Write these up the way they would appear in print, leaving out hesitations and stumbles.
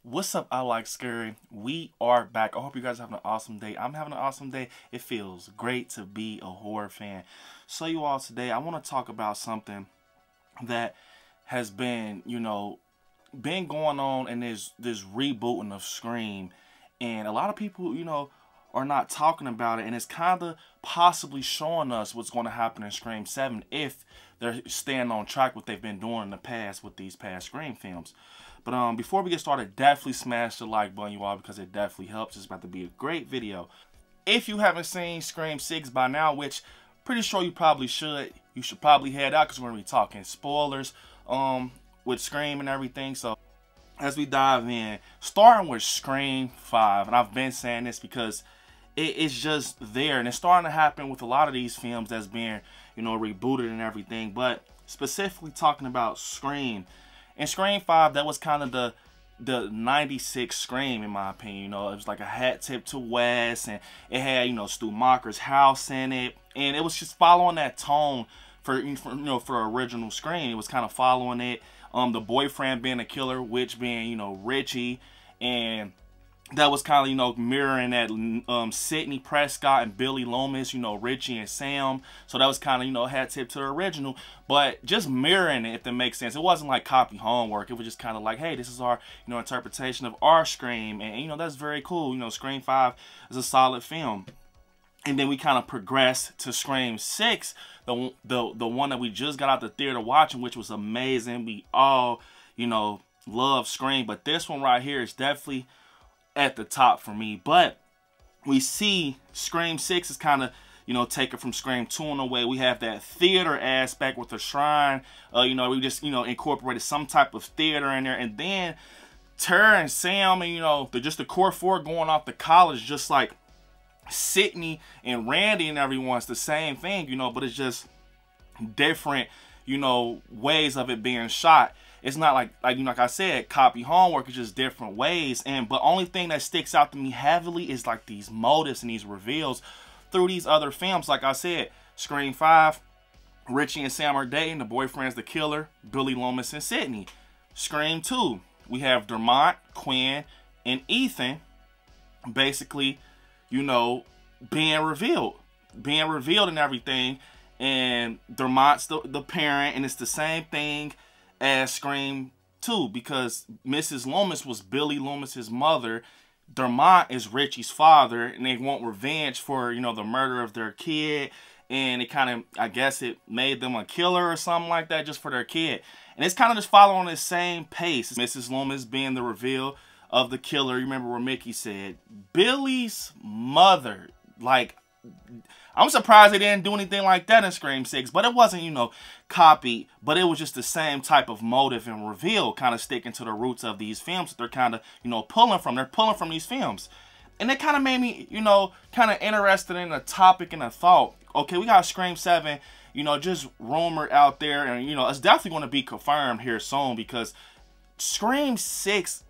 What's up, I like scary. We are back. I hope you guys are having an awesome day. I'm having an awesome day. It feels great to be a horror fan. So you all, today I want to talk about something that has been, been going on in this rebooting of Scream. And a lot of people, are not talking about it, and it's kind of possibly showing us what's going to happen in Scream 7 if they're staying on track what they've been doing in the past with these past Scream films. But before we get started, definitely smash the like button, you all, because it definitely helps. It's about to be a great video. If you haven't seen Scream 6 by now, which pretty sure you probably should, you should probably head out because we're going to be talking spoilers with Scream and everything. So as we dive in, starting with Scream 5, and I've been saying this because it's just there, and it's starting to happen with a lot of these films that's being, rebooted and everything. But specifically talking about Scream. In Scream 5, that was kind of the 96 Scream, in my opinion. It was like a hat tip to West, and it had, Stu Macher's house in it. And it was just following that tone for original Scream. It was kind of following it. The boyfriend being a killer, witch being, Richie. And that was kind of, mirroring that Sidney Prescott and Billy Loomis, Richie and Sam. So that was kind of, hat tip to the original. But just mirroring it, if that makes sense. It wasn't like copy homework. It was just kind of like, hey, this is our, interpretation of our Scream. And, that's very cool. Scream 5 is a solid film. And then we kind of progressed to Scream 6, the one that we just got out the theater watching, which was amazing. We all, love Scream. But this one right here is definitely at the top for me. But we see Scream 6 is kind of, taken from Scream 2 in a way. We have that theater aspect with the shrine. We just, incorporated some type of theater in there. And then Tara and Sam and, just the core four going off to college, just like Sydney and Randy and everyone's the same thing, but it's just different, ways of it being shot. It's not like I said, copy homework. It's just different ways. But only thing that sticks out to me heavily is like these motives and these reveals through these other films. Like I said, Scream 5, Richie and Sam are dating. The boyfriend's the killer, Billy Loomis and Sydney. Scream 2, we have Dermot, Quinn, and Ethan basically, being revealed and everything. And Dermot's the parent, and it's the same thing as Scream 2, because Mrs. Loomis was Billy Loomis's mother. Dermot is Richie's father, and they want revenge for, the murder of their kid. And it kind of, I guess it made them a killer or something like that just for their kid. And it's kind of just following the same pace. Mrs. Loomis being the reveal of the killer. You remember where Mickey said, Billy's mother. Like, I'm surprised they didn't do anything like that in Scream 6. But it wasn't, copied. But it was just the same type of motive and reveal, kind of sticking to the roots of these films that they're kind of, pulling from. They're pulling from these films. And it kind of made me, kind of interested in a topic and a thought. Okay, we got Scream 7, just rumored out there. And, it's definitely going to be confirmed here soon, because Scream 6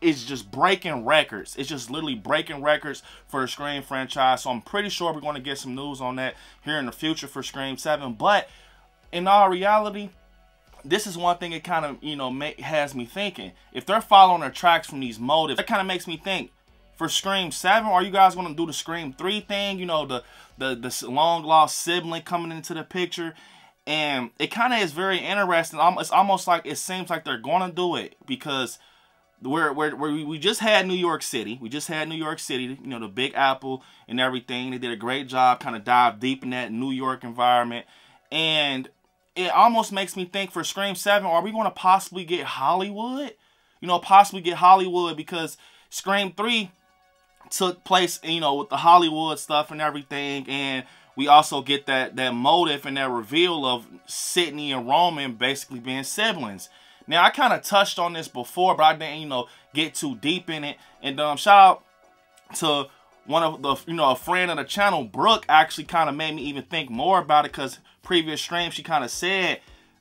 is just breaking records. It's just literally breaking records for the Scream franchise. So I'm pretty sure we're going to get some news on that here in the future for Scream 7. But in all reality, this is one thing it kind of, has me thinking. If they're following their tracks from these motives, that kind of makes me think, for Scream 7, are you guys going to do the Scream 3 thing? The long lost sibling coming into the picture. And it kind of is very interesting. It's almost like it seems like they're going to do it, because we just had New York City. We just had New York City, the Big Apple and everything. They did a great job, kind of dive deep in that New York environment. And it almost makes me think, for Scream 7, are we going to possibly get Hollywood? Possibly get Hollywood, because Scream 3 took place, with the Hollywood stuff and everything. And we also get that motive and that reveal of Sydney and Roman basically being siblings. Now, I kind of touched on this before, but I didn't, get too deep in it. And shout out to one of the, a friend of the channel, Brooke, actually kind of made me even think more about it, because previous stream, she kind of said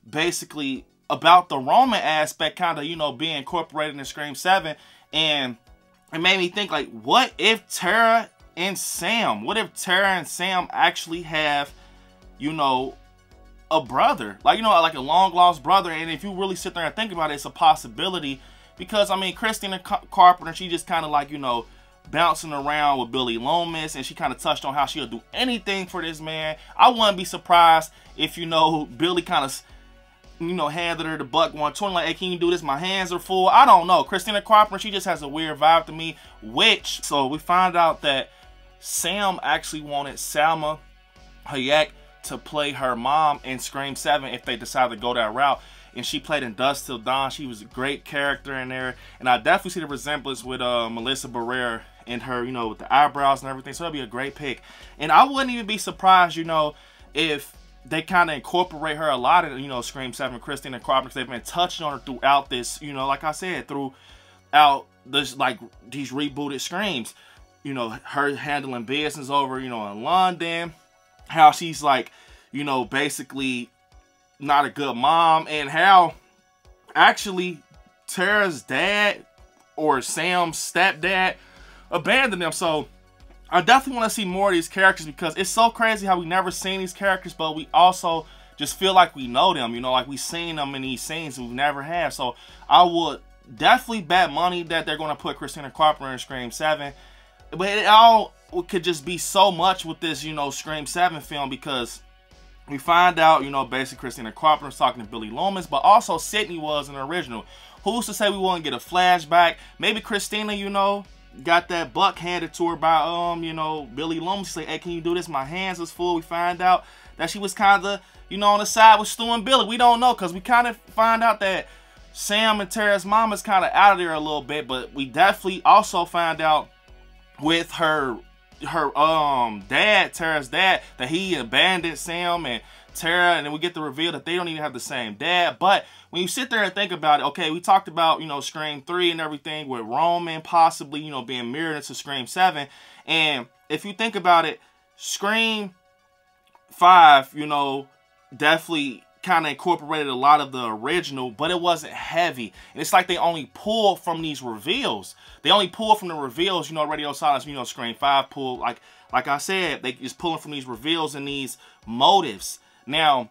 basically about the Roman aspect kind of, being incorporated in Scream 7. And it made me think, like, what if Tara and Sam actually have, a brother, like, like a long lost brother. And if you really sit there and think about it, it's a possibility because I mean, Christina Carpenter, she just kind of like, you know, bouncing around with Billy Loomis, and she kind of touched on how she'll do anything for this man. I wouldn't be surprised if, you know, Billy kind of, you know, handed her the buck 120, like, hey, can you do this? My hands are full. I don't know. Christina Carpenter, she just has a weird vibe to me, so we find out that Sam actually wanted Salma Hayek to play her mom in Scream 7 if they decide to go that route. And she played in Dusk Till Dawn. She was a great character in there. And I definitely see the resemblance with Melissa Barrera in her, you know, with the eyebrows and everything. So that'd be a great pick. And I wouldn't even be surprised, you know, if they kind of incorporate her a lot in, you know, Scream 7, Christina Carpenter, because they've been touching on her throughout this, you know, like I said, throughout this, like, these rebooted Screams. You know, her handling business over, you know, in London. How she's, like, you know, basically not a good mom. And how actually Tara's dad or Sam's stepdad abandoned them. So I definitely want to see more of these characters, because it's so crazy how we never seen these characters, but we also just feel like we know them, you know, like we seen them in these scenes we never have. So I would definitely bet money that they're going to put Christina Carpenter in Scream 7. But it all could just be so much with this, you know, Scream 7 film, because we find out, you know, basically Christina Carpenter was talking to Billy Loomis, but also Sydney was in the original. Who's to say we won't get a flashback? Maybe Christina, you know, got that buck handed to her by, you know, Billy Loomis. Say, hey, can you do this? My hands is full. We find out that she was kind of, you know, on the side with Stu and Billy. We don't know, because we kind of find out that Sam and Tara's mom is kind of out of there a little bit, but we definitely also find out with her dad, Tara's dad, that he abandoned Sam and Tara, and then we get the reveal that they don't even have the same dad. But when you sit there and think about it, okay, we talked about, you know, Scream 3 and everything with Roman possibly, you know, being mirrored into Scream 7. And if you think about it, Scream 5, you know, definitely kind of incorporated a lot of the original, but it wasn't heavy. And it's like they only pulled from these reveals. They only pulled from the reveals, you know, Radio Silence, you know, Scream 5 pulled, like I said, they just pulling from these reveals and these motives. Now,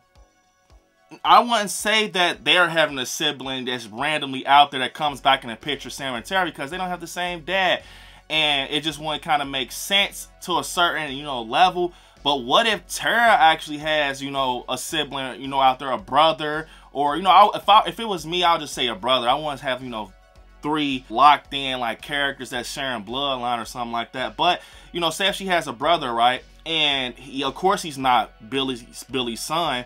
I wouldn't say that they're having a sibling that's randomly out there that comes back in the picture, Sam and Tara, because they don't have the same dad. And it just wouldn't kind of make sense to a certain, you know, level. But what if Tara actually has, you know, a sibling, you know, out there, a brother, or, you know, if it was me, I'll just say a brother. I want to have, you know, 3 locked in, like, characters that sharing bloodline or something like that. But, you know, say if she has a brother, right? And he, of course, he's not Billy's son,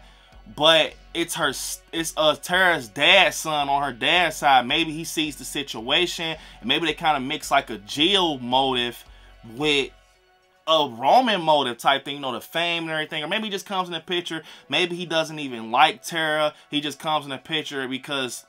but it's Tara's dad's son on her dad's side. Maybe he sees the situation, and maybe they kind of mix like a Jill motive with a Roman motive type thing, you know, the fame and everything. Or maybe he just comes in the picture. Maybe he doesn't even like Tara. He just comes in the picture because,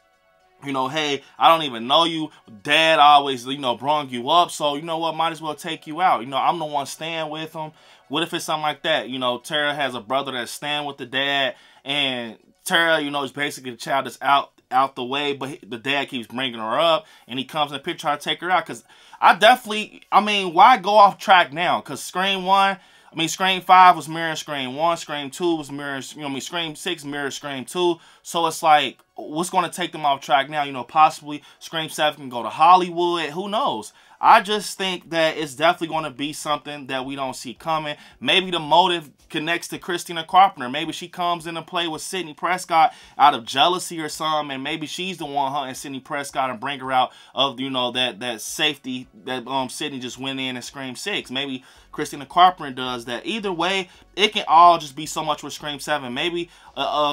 you know, hey, I don't even know you. Dad always, you know, brung you up. So, you know what, might as well take you out. You know, I'm the one staying with him. What if it's something like that? You know, Tara has a brother that's staying with the dad. And Tara, you know, is basically the child that's out the way. But the dad keeps bringing her up. And he comes in the picture trying to take her out. Because I mean, why go off track now? Because Scream 5 was mirroring Scream 1. Scream 2 was mirroring, you know, Scream 6 mirrored Scream 2. So it's like, what's going to take them off track now? You know, possibly Scream 7 can go to Hollywood. Who knows? I just think that it's definitely going to be something that we don't see coming. Maybe the motive connects to Christina Carpenter. Maybe she comes into play with Sidney Prescott out of jealousy or something, and maybe she's the one hunting Sidney Prescott and bring her out of, you know, that safety that Sidney just went in Scream 6. Maybe Christina Carpenter does that. Either way, it can all just be so much with Scream 7. Maybe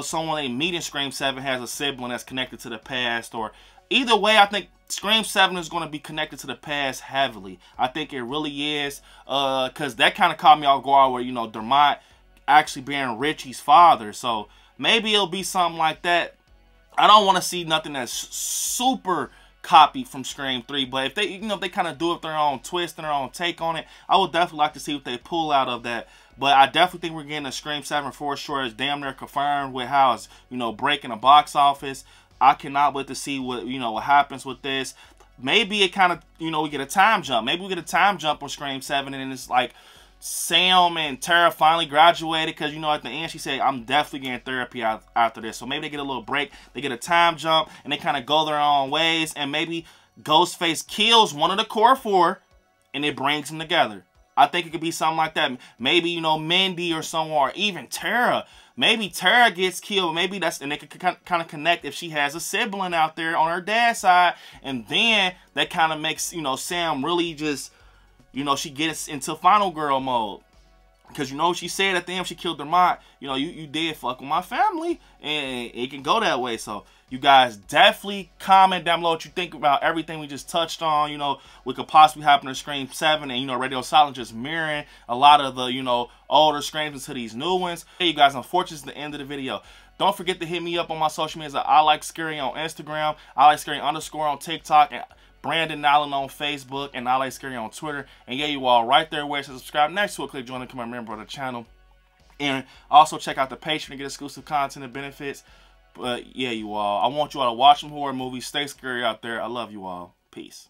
someone they meet in Scream 7 has a sibling that's connected to the past, or either way, I think Scream 7 is going to be connected to the past heavily. I think it really is, because that kind of caught me off guard where, you know, Dermot actually being Richie's father. So maybe it'll be something like that. I don't want to see nothing that's super copied from Scream 3, but if they, you know, if they kind of do it their own twist and their own take on it, I would definitely like to see what they pull out of that. But I definitely think we're getting a Scream 7 for sure. It's damn near confirmed with how it's, you know, breaking the box office. I cannot wait to see what, you know, what happens with this. Maybe it kind of, you know, we get a time jump. Maybe we get a time jump on Scream 7 and it's like Sam and Tara finally graduated, because, you know, at the end she said, I'm definitely getting therapy after this. So maybe they get a little break, they get a time jump, and they kind of go their own ways, and maybe Ghostface kills one of the core four, and it brings them together. I think it could be something like that. Maybe, you know, Mindy or someone, or even Tara. Maybe Tara gets killed. Maybe that's, and they could kind of connect if she has a sibling out there on her dad's side. And then that kind of makes, you know, Sam really just, you know, she gets into final girl mode. Because, you know, she said at the end she killed her mom, you know, you did fuck with my family. And it can go that way. So you guys definitely comment down below what you think about everything we just touched on. You know, we could possibly happen to Scream 7, and, you know, Radio Silence just mirroring a lot of the, you know, older Screams into these new ones. Hey, you guys, unfortunately, it's the end of the video. Don't forget to hit me up on my social medias. I Like Scary on Instagram, I Like Scary _ on TikTok, and Brandon Allen on Facebook, and I Like Scary on Twitter. And yeah, you all right there where it says subscribe next to it. Click join and become a member of the channel. And also check out the Patreon to get exclusive content and benefits. But yeah, you all, I want you all to watch some horror movies. Stay scary out there. I love you all. Peace.